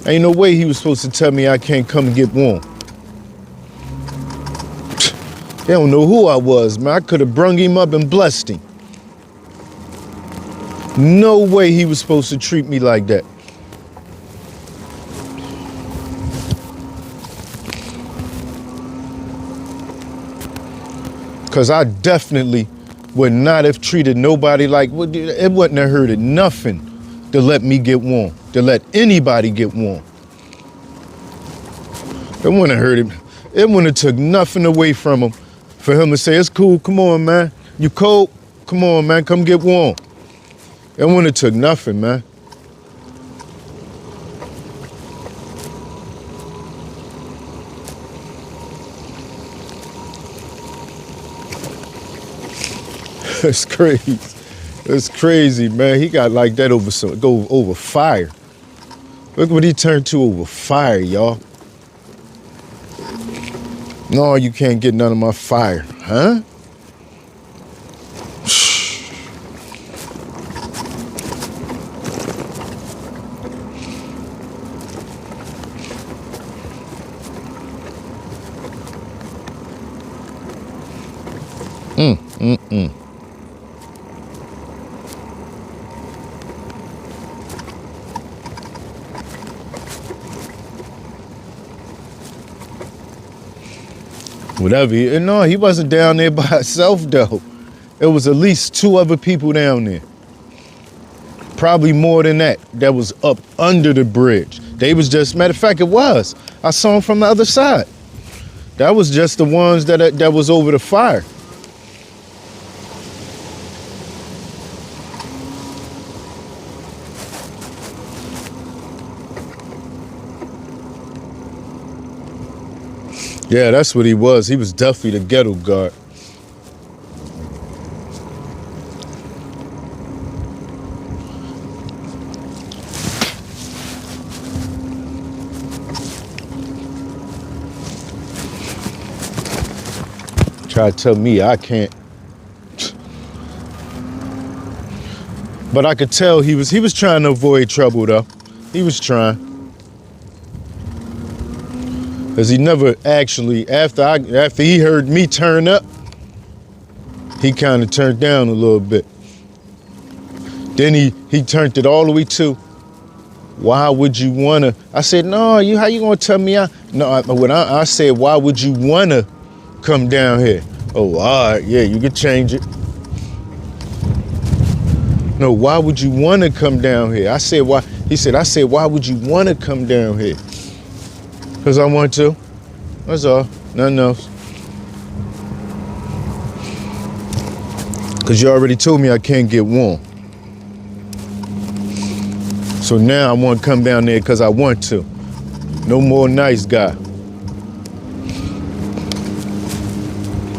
Ain't no way he was supposed to tell me I can't come and get warm. They don't know who I was, man. I could have brung him up and blessed him. No way he was supposed to treat me like that. Because I definitely would not have treated nobody like, it wouldn't have hurted nothing to let me get warm, to let anybody get warm. It wouldn't have hurt him. It wouldn't have took nothing away from him for him to say, it's cool, come on, man. You cold? Come on, man, come get warm. It wouldn't have took nothing, man. It's crazy. It's crazy, man. He got like that over fire. Look what he turned to over fire, y'all. No, you can't get none of my fire, huh? Whatever. No, he wasn't down there by himself, though. It was at least 2 other people down there. Probably more than that was up under the bridge. They was just, matter of fact, it was. I saw them from the other side. That was just the ones that was over the fire. Yeah, that's what he was. He was definitely the ghetto guard. Try to tell me I can't. But I could tell he was trying to avoid trouble, though. He was trying. Because he never actually, after he heard me turn up, he kind of turned down a little bit. Then he turned it all the way to, why would you wanna? I said, no, how you gonna tell me? I said, why would you wanna come down here? Oh, all right, yeah, you could change it. No, why would you wanna come down here? I said, why? He said, why would you wanna come down here? Because I want to. That's all. Nothing else. Because you already told me I can't get warm. So now I want to come down there because I want to. No more nice guy.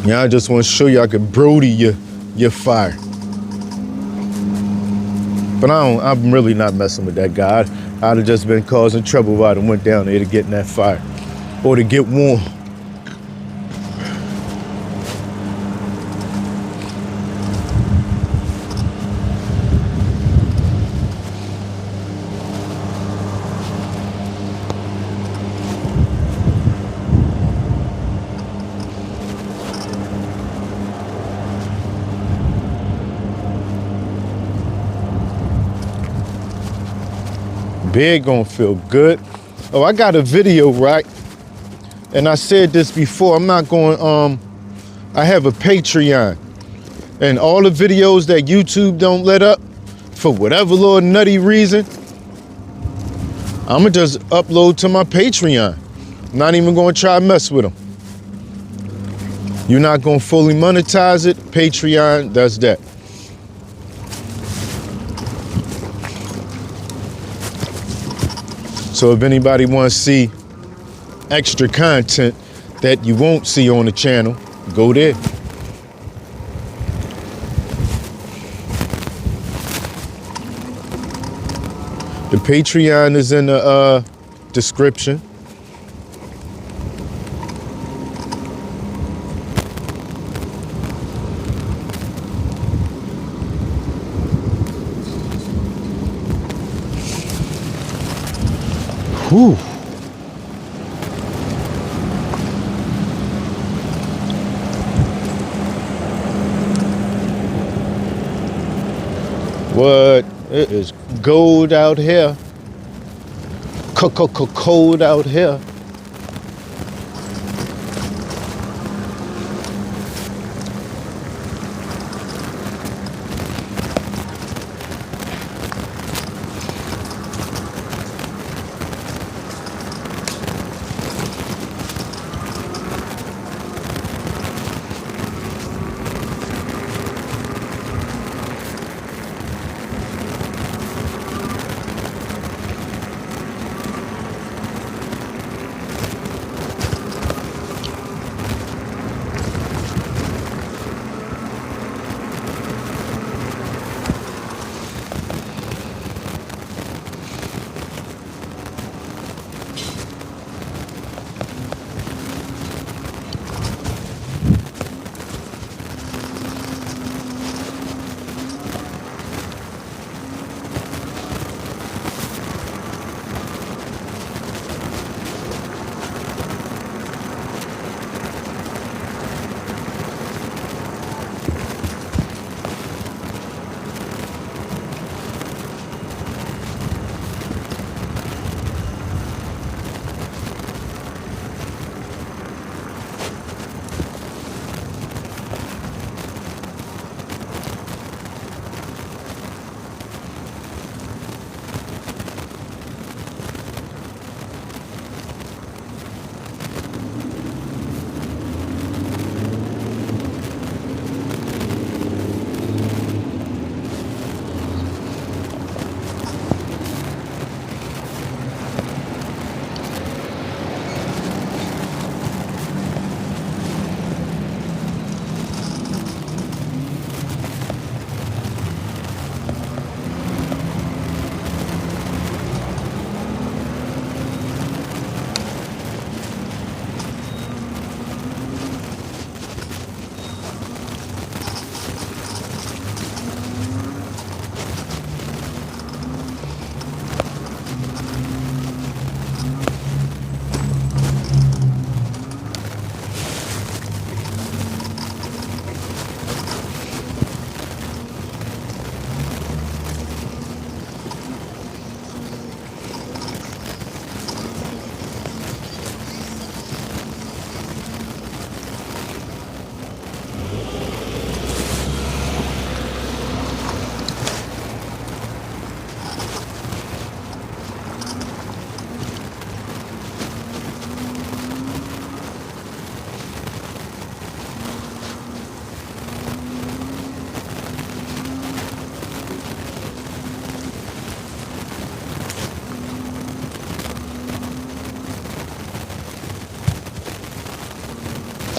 Yeah, I just want to show you I can Brody your fire. But I'm really not messing with that guy. I'd have just been causing trouble if I'd have went down there to get in that fire or to get warm. Bed gonna feel good. Oh, I got a video, right? And I said this before, I'm not going, I have a Patreon. And all the videos that YouTube don't let up, for whatever little nutty reason, I'ma just upload to my Patreon. Not even gonna try to mess with them. You're not gonna fully monetize it, Patreon does that. So if anybody wants to see extra content that you won't see on the channel, go there. The Patreon is in the description. Whew. What? It is gold out here. Cold out here.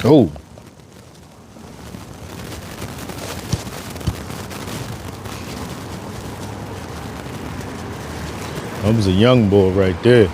Oh. That was a young boy right there.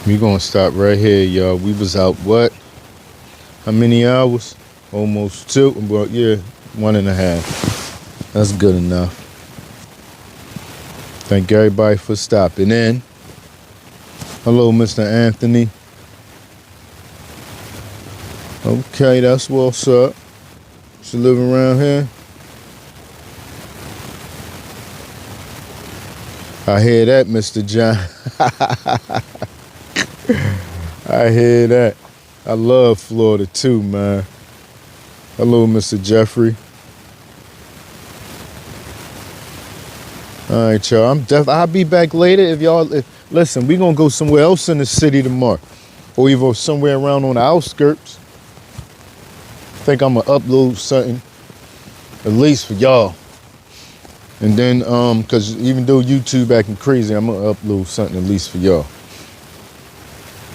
We gonna stop right here, y'all. We was out what? How many hours? Almost 2. Well, yeah, 1.5. That's good enough. Thank everybody for stopping in. Hello, Mr. Anthony. Okay, that's what's up. You live around here? I hear that, Mr. John. I hear that. I love Florida too, man. Hello, Mr. Jeffrey. All right, y'all. I'll be back later if y'all. Listen, we gonna go somewhere else in the city tomorrow, or even somewhere around on the outskirts. I think I'm gonna upload something, at least for y'all. And then, cause even though YouTube acting crazy, I'm gonna upload something at least for y'all.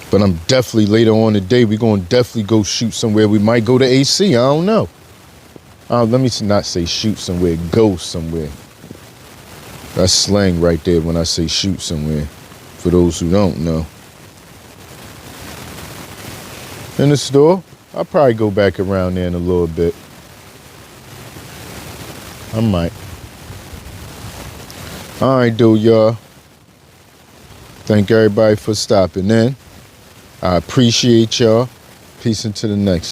But I'm definitely later on today, we're gonna definitely go shoot somewhere. We might go to AC, I don't know. Let me not say shoot somewhere, go somewhere. That's slang right there when I say shoot somewhere, for those who don't know. In the store, I'll probably go back around there in a little bit. I might. All right, though, y'all. Thank everybody for stopping in. I appreciate y'all. Peace into the next.